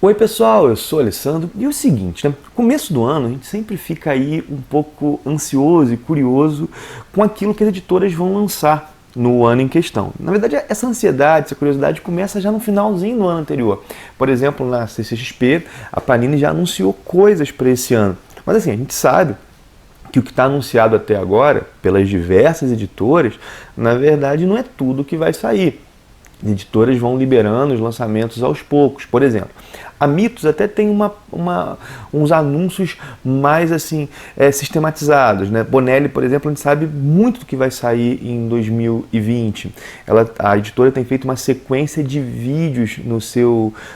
Oi pessoal, eu sou o Alessandro e é o seguinte, né? Começo do ano a gente sempre fica aí um pouco ansioso e curioso com aquilo que as editoras vão lançar no ano em questão. Na verdade, essa ansiedade, essa curiosidade começa já no finalzinho do ano anterior. Por exemplo, na CCXP, a Panini já anunciou coisas para esse ano. Mas assim, a gente sabe que o que está anunciado até agora pelas diversas editoras, na verdade não é tudo que vai sair. As editoras vão liberando os lançamentos aos poucos. Por exemplo, a Mitos até tem uns anúncios mais assim sistematizados, né? Bonelli, por exemplo, a gente sabe muito do que vai sair em 2020. A editora tem feito uma sequência de vídeos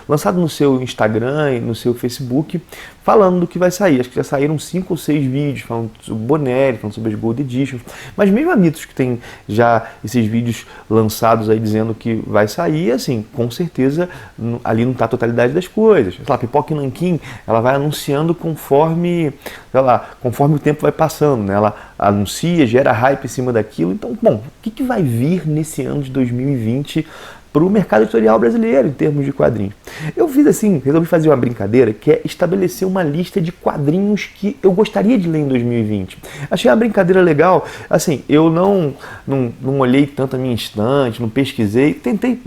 lançado no seu Instagram e no seu Facebook, falando do que vai sair. Acho que já saíram 5 ou 6 vídeos falando sobre Bonelli, falando sobre as Gold Editions. Mas mesmo a Mitos, que tem já esses vídeos lançados aí dizendo que vai sair, assim, com certeza ali não está a totalidade das coisas. Sei lá, Pipoca e Nanquim, ela vai anunciando conforme o tempo vai passando, né? Ela anuncia, gera hype em cima daquilo. Então, bom, o que vai vir nesse ano de 2020 para o mercado editorial brasileiro em termos de quadrinhos? Eu resolvi fazer uma brincadeira que é estabelecer uma lista de quadrinhos que eu gostaria de ler em 2020. Achei uma brincadeira legal. Assim, eu não olhei tanto a minha estante, não pesquisei, sentei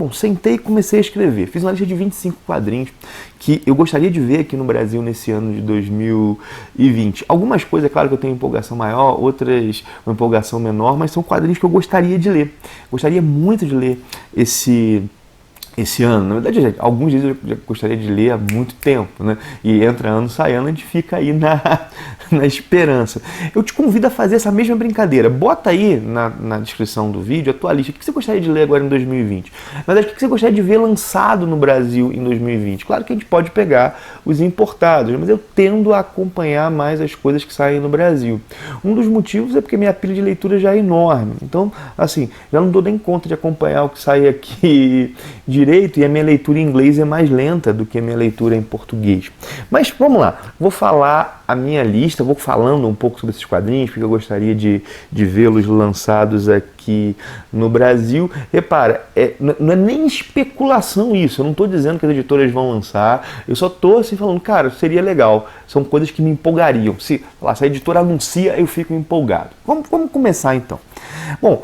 e comecei a escrever. Fiz uma lista de 25 quadrinhos que eu gostaria de ver aqui no Brasil nesse ano de 2020. Algumas coisas, é claro que eu tenho empolgação maior, outras uma empolgação menor, mas são quadrinhos que eu gostaria de ler. Gostaria muito de ler esse ano. Na verdade, gente, alguns deles eu já gostaria de ler há muito tempo, né? E entra ano, sai ano, a gente fica aí na esperança. Eu te convido a fazer essa mesma brincadeira. Bota aí na descrição do vídeo a tua lista. O que você gostaria de ler agora em 2020? Na verdade, o que você gostaria de ver lançado no Brasil em 2020? Claro que a gente pode pegar os importados, mas eu tendo a acompanhar mais as coisas que saem no Brasil. Um dos motivos é porque minha pilha de leitura já é enorme. Então, assim, já não dou nem conta de acompanhar o que sai aqui direito, e a minha leitura em inglês é mais lenta do que a minha leitura em português. Mas vamos lá, vou falar a minha lista, vou falando um pouco sobre esses quadrinhos, porque eu gostaria de vê-los lançados aqui no Brasil. Repara, não é nem especulação isso, eu não estou dizendo que as editoras vão lançar, eu só estou assim falando, cara, seria legal, são coisas que me empolgariam. Se a editora anuncia, eu fico empolgado. Vamos começar então. Bom,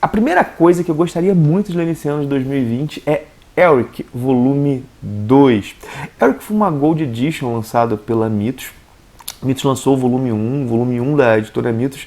a primeira coisa que eu gostaria muito de ler nesse ano de 2020 é Eric, volume 2. Eric foi uma Gold Edition lançada pela Mitos. Mitos lançou o volume 1. O volume 1 da editora Mitos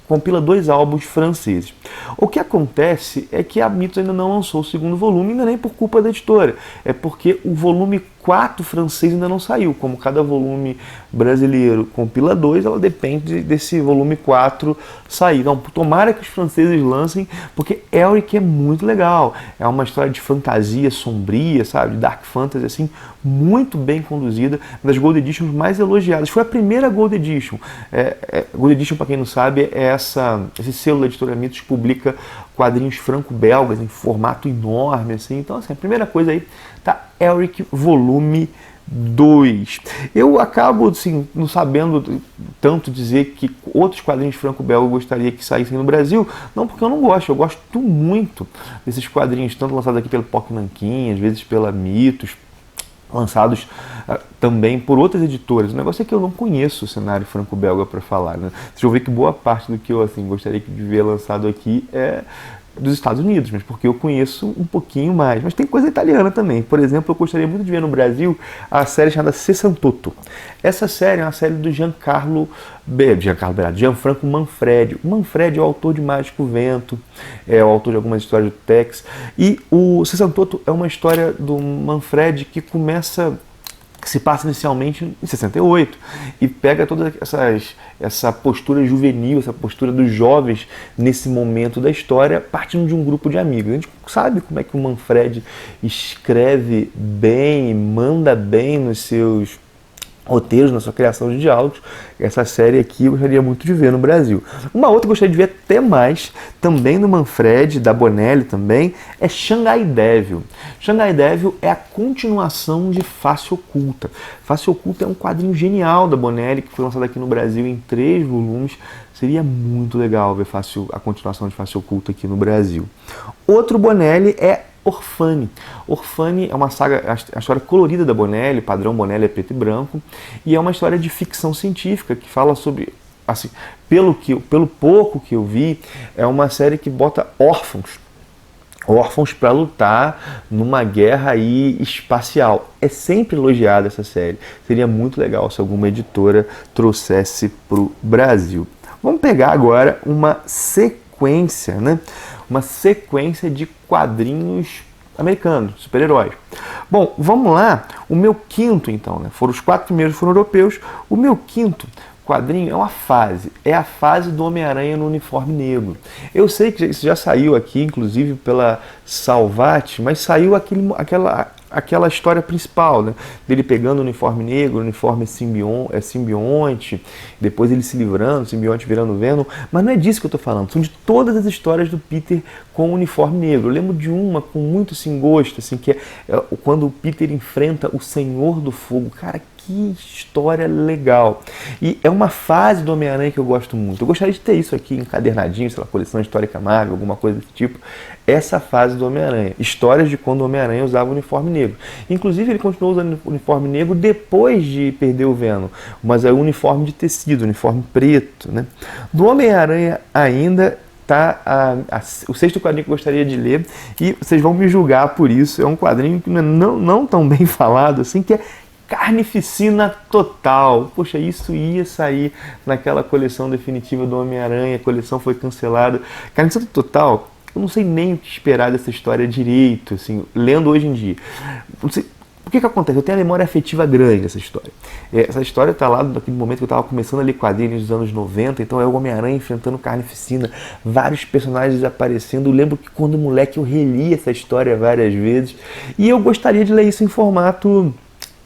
compila 2 álbuns franceses. O que acontece é que a Mitos ainda não lançou o segundo volume, ainda nem por culpa da editora. É porque o volume 4 francês ainda não saiu. Como cada volume brasileiro compila 2, ela depende desse volume 4 sair. Então, tomara que os franceses lancem, porque Eric é muito legal. É uma história de fantasia sombria, sabe? De dark fantasy, assim, muito bem conduzida, uma das Gold Editions mais elogiadas. Foi a primeira Gold Edition. Gold Edition, para quem não sabe, é esse selo da editora Mitos que publica quadrinhos franco-belgas em formato enorme, assim. Então, assim, a primeira coisa aí tá Eric, volume 2. Eu acabo, assim, não sabendo tanto dizer que outros quadrinhos franco-belga eu gostaria que saíssem no Brasil, não porque eu não gosto, eu gosto muito desses quadrinhos, tanto lançados aqui pelo Pipoca e Nanquim, às vezes pela Mitos, lançados também por outras editoras. O negócio é que eu não conheço o cenário franco-belga para falar, né? Vocês vão ver que boa parte do que eu gostaria de ver lançado aqui é dos Estados Unidos, mas porque eu conheço um pouquinho mais. Mas tem coisa italiana também. Por exemplo, eu gostaria muito de ver no Brasil a série chamada Sessantotto. Essa série é uma série do Gianfranco Manfredi. O Manfredi é o autor de Mágico Vento, é o autor de algumas histórias do Tex. E o Sessantotto é uma história do Manfredi que se passa inicialmente em 68 e pega toda essa postura juvenil, essa postura dos jovens nesse momento da história, partindo de um grupo de amigos. A gente sabe como é que o Manfredi escreve bem, manda bem nos seus roteiros, na sua criação de diálogos. Essa série aqui eu gostaria muito de ver no Brasil. Uma outra que eu gostaria de ver até mais, também do Manfredi, da Bonelli também, é Shanghai Devil. Shanghai Devil é a continuação de Face Oculta. Face Oculta é um quadrinho genial da Bonelli, que foi lançado aqui no Brasil em 3 volumes. Seria muito legal ver a continuação de Face Oculta aqui no Brasil. Outro Bonelli é Orfani. Orfani é uma saga, a história colorida da Bonelli, padrão Bonelli é preto e branco, e é uma história de ficção científica que fala sobre, assim, pelo pouco que eu vi, é uma série que bota órfãos para lutar numa guerra aí espacial. É sempre elogiada essa série. Seria muito legal se alguma editora trouxesse para o Brasil. Vamos pegar agora uma sequência, né? Uma sequência de quadrinhos americanos, super-heróis. Bom, vamos lá. O meu quinto, então, né? Os 4 primeiros foram europeus. O meu quinto quadrinho é uma fase, é a fase do Homem-Aranha no uniforme negro. Eu sei que isso já saiu aqui, inclusive pela Salvat, mas saiu aquela história principal, né? Dele pegando o uniforme negro, o uniforme simbionte, depois ele se livrando, o simbionte virando Venom, mas não é disso que eu estou falando, são de todas as histórias do Peter com o uniforme negro. Eu lembro de uma com muito gosto, assim, que é quando o Peter enfrenta o Senhor do Fogo. Cara, que história legal. E é uma fase do Homem-Aranha que eu gosto muito. Eu gostaria de ter isso aqui encadernadinho, sei lá, coleção histórica Marvel, alguma coisa desse tipo. Essa fase do Homem-Aranha. Histórias de quando o Homem-Aranha usava o uniforme negro. Inclusive, ele continuou usando o uniforme negro depois de perder o Venom. Mas é o uniforme de tecido, uniforme preto, né? Do Homem-Aranha ainda tá o 6º quadrinho que eu gostaria de ler, e vocês vão me julgar por isso. É um quadrinho que não tão bem falado, assim, que é Carnificina Total. Poxa, isso ia sair naquela coleção definitiva do Homem-Aranha, a coleção foi cancelada. Carnificina Total, eu não sei nem o que esperar dessa história direito, assim, lendo hoje em dia. Não sei, o que acontece? Eu tenho a memória afetiva grande dessa história. Essa história está lá naquele momento que eu estava começando a ler quadrinhos dos anos 90, então é o Homem-Aranha enfrentando Carnificina, vários personagens aparecendo. Eu lembro que quando moleque eu reli essa história várias vezes, e eu gostaria de ler isso em formato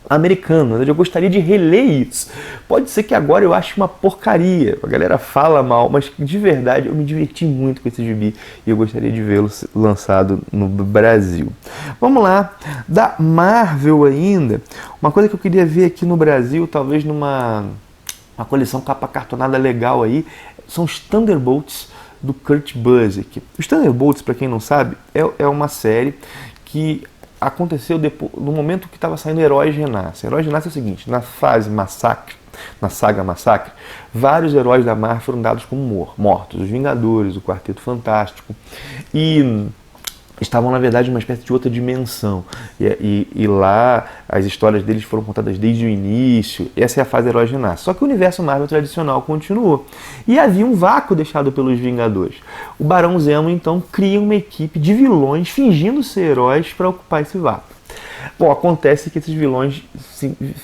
americano, eu gostaria de reler isso. Pode ser que agora eu ache uma porcaria, a galera fala mal, mas de verdade eu me diverti muito com esse gibi e eu gostaria de vê-lo lançado no Brasil. Vamos lá, da Marvel ainda, uma coisa que eu queria ver aqui no Brasil, talvez numa coleção capa cartonada legal aí, são os Thunderbolts do Kurt Busiek. Os Thunderbolts, para quem não sabe, é uma série que aconteceu depois, no momento que estava saindo Heróis Renascem. Heróis Renascem é o seguinte: na fase Massacre, na saga Massacre, vários heróis da Marvel foram dados como mortos. Os Vingadores, o Quarteto Fantástico, e estavam, na verdade, numa espécie de outra dimensão. E lá as histórias deles foram contadas desde o início. Essa é a fase Heróis Renascem. Só que o universo Marvel tradicional continuou. E havia um vácuo deixado pelos Vingadores. O Barão Zemo, então, cria uma equipe de vilões fingindo ser heróis para ocupar esse vácuo. Bom, acontece que esses vilões,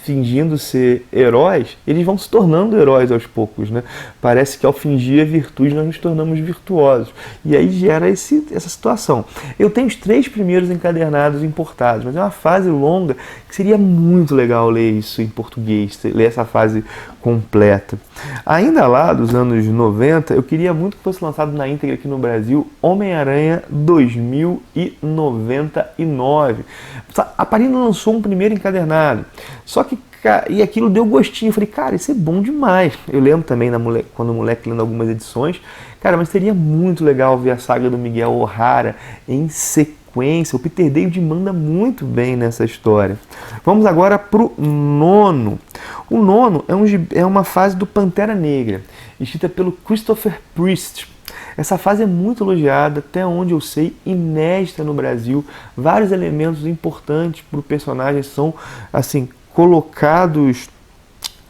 fingindo ser heróis, eles vão se tornando heróis aos poucos, né? Parece que ao fingir a virtude nós nos tornamos virtuosos. E aí gera essa situação. Eu tenho os 3 primeiros encadernados importados, mas é uma fase longa que seria muito legal ler isso em português, ler essa fase completa. Ainda lá dos anos 90, eu queria muito que fosse lançado na íntegra aqui no Brasil Homem-Aranha 2099. A Panini lançou um primeiro encadernado, só que e aquilo deu gostinho. Eu falei, cara, isso é bom demais. Eu lembro também quando o moleque lendo algumas edições, cara, mas seria muito legal ver a saga do Miguel O'Hara em sequência. O Peter David manda muito bem nessa história. Vamos agora pro nono. O nono é uma fase do Pantera Negra, escrita pelo Christopher Priest. Essa fase é muito elogiada, até onde eu sei, inédita no Brasil. Vários elementos importantes para o personagem são, assim, colocados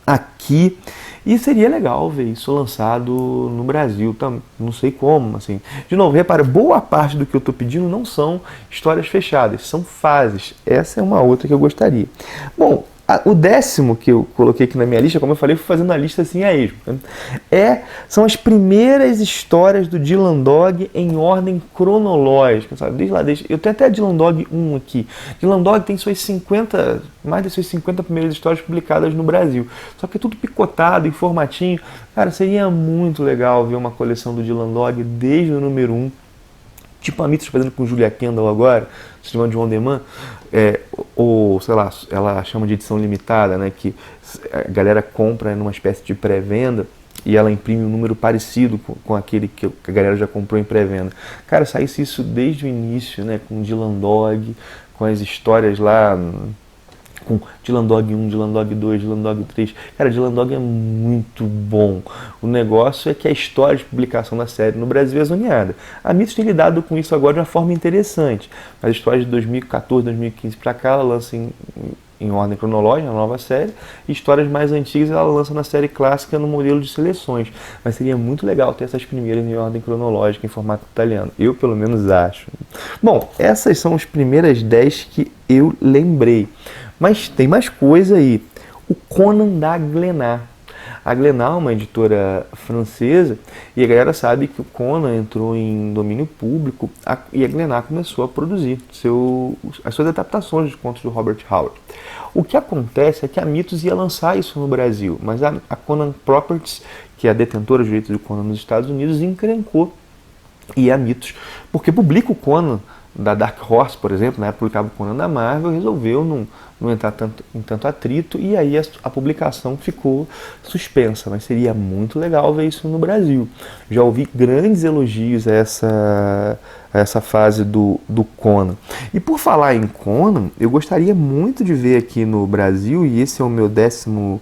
aqui. E seria legal ver isso lançado no Brasil, não sei como, assim. De novo, repara, boa parte do que eu estou pedindo não são histórias fechadas, são fases. Essa é uma outra que eu gostaria. Bom, o 10º que eu coloquei aqui na minha lista, como eu falei, fui fazendo a lista assim a esmo, né? São as primeiras histórias do Dylan Dog em ordem cronológica, sabe? Eu tenho até a Dylan Dog 1 aqui. Dylan Dog tem mais de suas 50 primeiras histórias publicadas no Brasil. Só que é tudo picotado, em formatinho. Cara, seria muito legal ver uma coleção do Dylan Dog desde o número 1. Tipo a Mitra fazendo com Julia Kendall agora, sistema de on demand, ou sei lá, ela chama de edição limitada, né, que a galera compra numa espécie de pré-venda e ela imprime um número parecido com aquele que a galera já comprou em pré-venda. Cara, saísse isso desde o início, né, com Dylan Dog, com as histórias lá, com Dylan Dog 1, Dylan Dog 2, Dylan Dog 3. Cara, Dylan Dog é muito bom. O negócio é que a história de publicação da série no Brasil é zoneada. A Mitos tem lidado com isso agora de uma forma interessante. As histórias de 2014, 2015 para cá, ela lança em ordem cronológica, na nova série, e histórias mais antigas ela lança na série clássica no modelo de seleções. Mas seria muito legal ter essas primeiras em ordem cronológica, em formato italiano. Eu, pelo menos, acho. Bom, essas são as primeiras 10 que eu lembrei. Mas tem mais coisa aí. O Conan da Glénat. A Glénat é uma editora francesa e a galera sabe que o Conan entrou em domínio público e a Glénat começou a produzir as suas adaptações dos contos do Robert Howard. O que acontece é que a Mitos ia lançar isso no Brasil, mas a Conan Properties, que é a detentora dos direitos do Conan nos Estados Unidos, encrencou. E a Mitos, porque publica o Conan da Dark Horse, por exemplo, né, publicava o Conan da Marvel, resolveu não entrar em tanto atrito, e aí a publicação ficou suspensa, mas seria muito legal ver isso no Brasil. Já ouvi grandes elogios a essa fase do Conan. E por falar em Conan, eu gostaria muito de ver aqui no Brasil, e esse é o meu 12º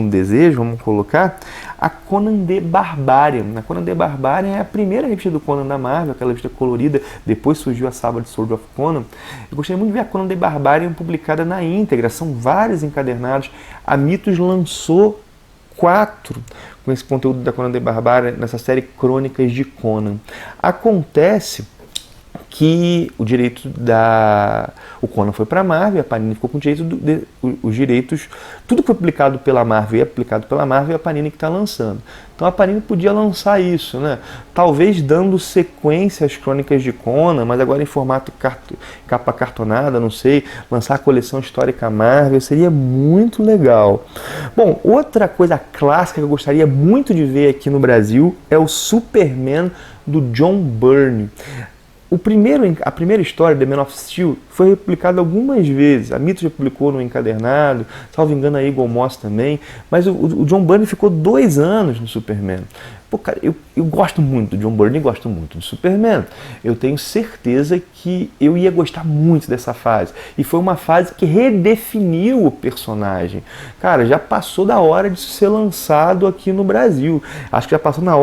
desejo, vamos colocar, a Conan the Barbarian. A Conan the Barbarian é a primeira revista do Conan da Marvel, aquela revista colorida, depois surgiu a saga de Sword of Conan. Eu gostaria muito de ver a Conan the Barbarian publicada na íntegra, são vários encadernados. A Mitos lançou 4 com esse conteúdo da Conan the Barbarian nessa série Crônicas de Conan. Acontece que o Conan foi para a Marvel, a Panini ficou com os direitos, tudo que foi publicado pela Marvel é publicado pela Marvel e a Panini que está lançando. Então a Panini podia lançar isso, né? Talvez dando sequência às Crônicas de Conan, mas agora em formato capa cartonada, não sei, lançar a coleção histórica Marvel, seria muito legal. Bom, outra coisa clássica que eu gostaria muito de ver aqui no Brasil é o Superman do John Byrne. A primeira história, The Man of Steel, foi republicada algumas vezes. A Mitos já publicou no encadernado, salvo engano a Eagle Moss também, mas o John Byrne ficou 2 anos no Superman. Pô, cara, eu gosto muito do John Byrne e gosto muito do Superman. Eu tenho certeza que eu ia gostar muito dessa fase. E foi uma fase que redefiniu o personagem. Cara, já passou da hora de ser lançado aqui no Brasil. Acho que já passou da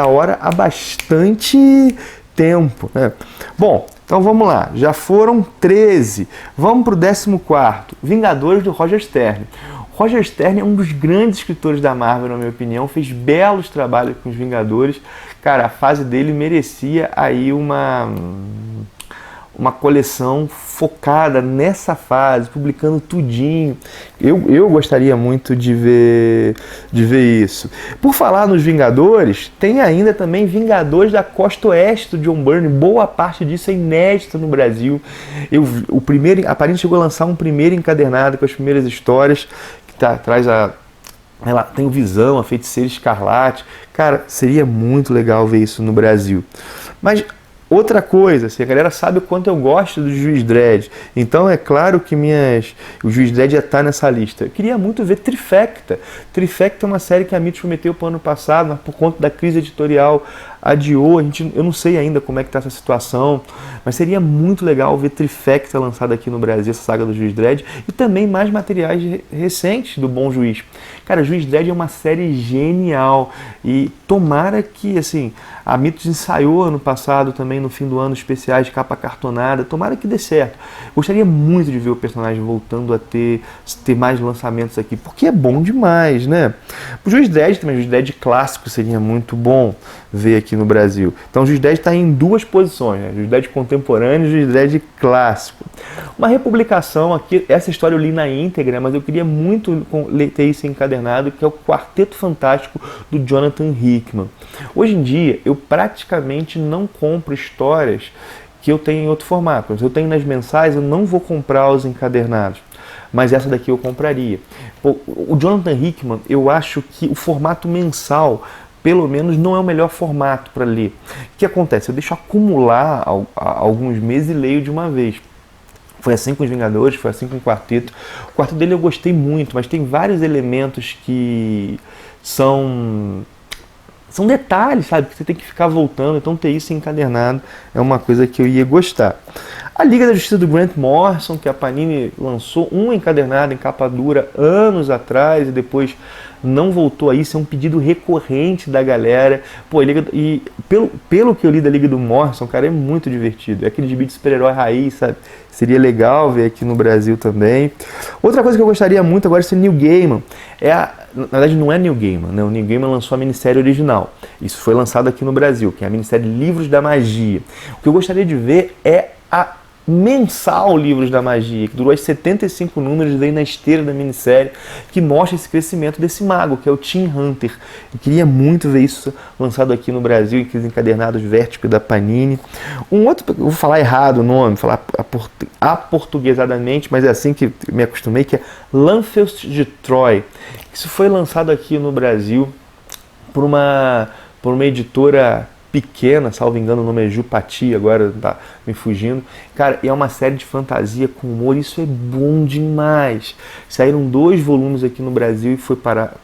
hora há bastante tempo, né? Bom, então vamos lá, já foram 13, vamos para o 14º, Vingadores do Roger Stern. Roger Stern é um dos grandes escritores da Marvel, na minha opinião, fez belos trabalhos com os Vingadores. Cara, a fase dele merecia aí uma coleção focada nessa fase, publicando tudinho. Eu gostaria muito de ver isso. Por falar nos Vingadores, tem ainda também Vingadores da Costa Oeste do John Byrne. Boa parte disso é inédita no Brasil. A Panini chegou a lançar um primeiro encadernado com as primeiras histórias, que traz ela tem o Visão, a Feiticeira Escarlate. Cara, seria muito legal ver isso no Brasil. Mas outra coisa, assim, a galera sabe o quanto eu gosto do Juiz Dredd, então é claro que o Juiz Dredd já está nessa lista. Eu queria muito ver Trifecta. Trifecta é uma série que a Mitos prometeu para o ano passado, mas por conta da crise editorial adiou. Eu não sei ainda como é que está essa situação, mas seria muito legal ver Trifecta lançada aqui no Brasil, essa saga do Juiz Dredd, e também mais materiais recentes do Bom Juiz. Cara, Juiz Dredd é uma série genial e tomara que, assim, a Mitos ensaiou ano passado também, no fim do ano, especiais de capa cartonada, tomara que dê certo. Gostaria muito de ver o personagem voltando a ter mais lançamentos aqui, porque é bom demais, né? O Juiz Dredd também, o Juiz Dredd clássico seria muito bom ver aqui no Brasil. Então o Juiz Dredd está em 2 posições, né? Juiz Dredd contemporâneo e Juiz Dredd clássico. Uma republicação aqui, essa história eu li na íntegra, mas eu queria muito ter isso encadernado, que é o Quarteto Fantástico do Jonathan Hickman. Hoje em dia, eu praticamente não compro histórias que eu tenho em outro formato. Se eu tenho nas mensais, eu não vou comprar os encadernados, mas essa daqui eu compraria. O Jonathan Hickman, eu acho que o formato mensal, pelo menos, não é o melhor formato para ler. O que acontece? Eu deixo acumular alguns meses e leio de uma vez. Foi assim com os Vingadores, foi assim com o Quarteto. O quarteto dele eu gostei muito, mas tem vários elementos que são detalhes, sabe? Que você tem que ficar voltando, então ter isso encadernado é uma coisa que eu ia gostar. A Liga da Justiça do Grant Morrison, que a Panini lançou um encadernado em capa dura anos atrás e depois não voltou a isso, é um pedido recorrente da galera. Pô, e pelo que eu li da Liga do Morrison, cara, é muito divertido. É aquele gibi de super-herói raiz, sabe? Seria legal ver aqui no Brasil também. Outra coisa que eu gostaria muito agora é ser Neil Gaiman. Na verdade, não é Neil Gaiman, né? O Neil Gaiman lançou a minissérie original. Isso foi lançado aqui no Brasil, que é a minissérie Livros da Magia. O que eu gostaria de ver é a mensal Livros da Magia, que durou 75 números, vem na esteira da minissérie, que mostra esse crescimento desse mago, que é o Tim Hunter. Eu queria muito ver isso lançado aqui no Brasil, em aqueles encadernados Vértigo da Panini. Eu vou falar errado o nome, falar aportuguesadamente, mas é assim que me acostumei, que é Lanfeust de Troy. Isso foi lançado aqui no Brasil por uma editora pequena, salvo engano, o nome é Jupati, agora tá me fugindo. Cara, é uma série de fantasia com humor, isso é bom demais. Saíram 2 volumes aqui no Brasil e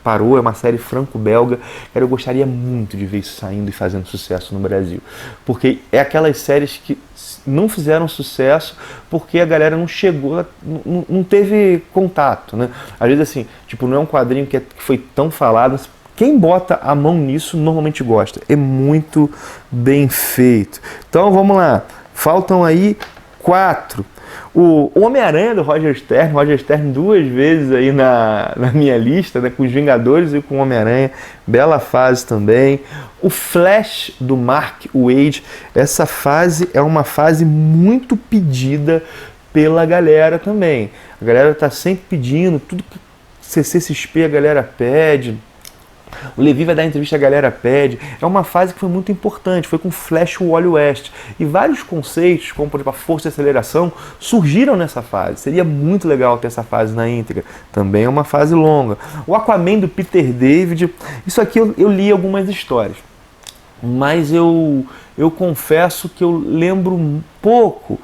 parou, é uma série franco-belga. Cara, eu gostaria muito de ver isso saindo e fazendo sucesso no Brasil. Porque é aquelas séries que não fizeram sucesso porque a galera não chegou, não teve contato, né? Às vezes assim, tipo, não é um quadrinho que foi tão falado, mas quem bota a mão nisso normalmente gosta. É muito bem feito. Então vamos lá. Faltam aí 4. O Homem-Aranha do Roger Stern 2 vezes aí na minha lista, né, com os Vingadores e com o Homem-Aranha. Bela fase também. O Flash do Mark Waid. Essa fase é uma fase muito pedida pela galera também. A galera tá sempre pedindo, tudo que CCXP a galera pede. O Levi vai dar entrevista, a galera pede. É uma fase que foi muito importante, foi com Flash e o Wally West. E vários conceitos, como por exemplo a força e aceleração, surgiram nessa fase. Seria muito legal ter essa fase na íntegra. Também é uma fase longa. O Aquaman do Peter David, isso aqui eu li algumas histórias. Mas eu confesso que eu lembro um pouco.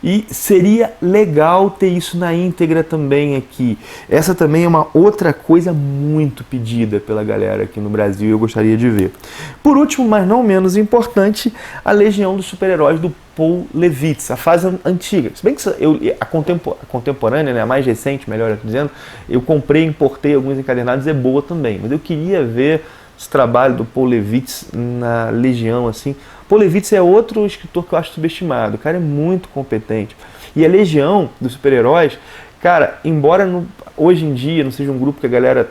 E seria legal ter isso na íntegra também aqui. Essa também é uma outra coisa muito pedida pela galera aqui no Brasil e eu gostaria de ver. Por último, mas não menos importante, a Legião dos Super-Heróis do Paul Levitz, a fase antiga. Se bem que a contemporânea, né, a mais recente, melhor dizendo, eu comprei e importei alguns encadernados, é boa também. Mas eu queria ver esse trabalho do Paul Levitz na Legião, assim. Paul Levitz é outro escritor que eu acho subestimado. O cara é muito competente. E a Legião dos Super-Heróis, cara, embora hoje em dia não seja um grupo que a galera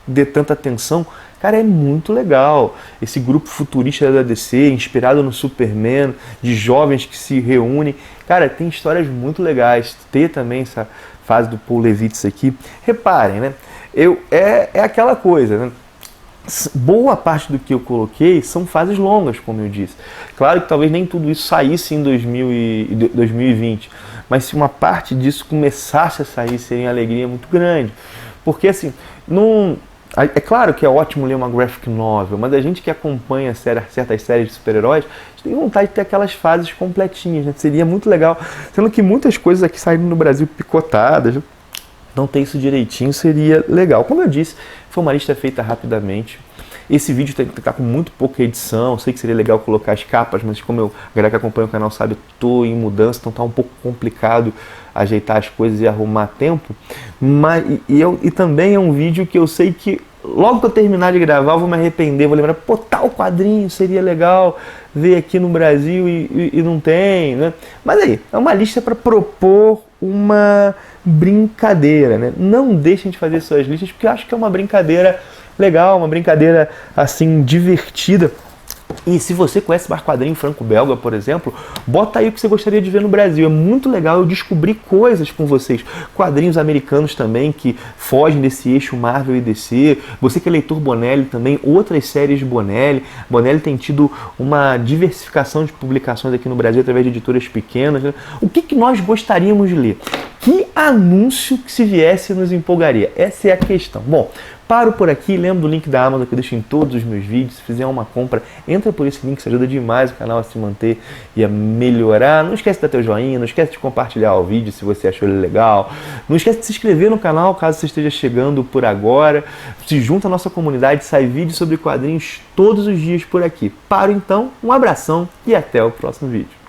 dê tanta atenção, cara, é muito legal. Esse grupo futurista da DC, inspirado no Superman, de jovens que se reúnem. Cara, tem histórias muito legais. Ter também essa fase do Paul Levitz aqui. Reparem, né? É aquela coisa, né? Boa parte do que eu coloquei são fases longas, como eu disse. Claro que talvez nem tudo isso saísse em 2020, mas se uma parte disso começasse a sair, seria uma alegria muito grande. Porque assim, é claro que é ótimo ler uma graphic novel, mas a gente que acompanha certas séries de super-heróis, a gente tem vontade de ter aquelas fases completinhas, né? Seria muito legal. Sendo que muitas coisas aqui saíram no Brasil picotadas, não ter isso direitinho seria legal. Como eu disse, foi uma lista feita rapidamente. Esse vídeo está com muito pouca edição. Eu sei que seria legal colocar as capas, mas como a galera que acompanha o canal sabe, estou em mudança, então está um pouco complicado ajeitar as coisas e arrumar tempo. E também é um vídeo que eu sei que logo que eu terminar de gravar eu vou me arrepender, vou lembrar, pô, tal quadrinho seria legal ver aqui no Brasil e não tem, né? Mas aí, é uma lista para propor uma brincadeira, né? Não deixem de fazer suas listas, porque eu acho que é uma brincadeira legal, uma brincadeira assim divertida. E se você conhece mais quadrinho franco-belga, por exemplo, bota aí o que você gostaria de ver no Brasil. É muito legal eu descobrir coisas com vocês. Quadrinhos americanos também que fogem desse eixo Marvel e DC. Você que é leitor Bonelli também, outras séries de Bonelli. Bonelli tem tido uma diversificação de publicações aqui no Brasil através de editoras pequenas, né? O que nós gostaríamos de ler? Que anúncio que se viesse nos empolgaria? Essa é a questão. Bom, paro por aqui, lembro do link da Amazon que eu deixo em todos os meus vídeos. Se fizer uma compra, entra por esse link, isso ajuda demais o canal a se manter e a melhorar. Não esquece de dar teu joinha, não esquece de compartilhar o vídeo se você achou ele legal. Não esquece de se inscrever no canal caso você esteja chegando por agora. Se junta à nossa comunidade, sai vídeo sobre quadrinhos todos os dias por aqui. Paro então, um abração e até o próximo vídeo.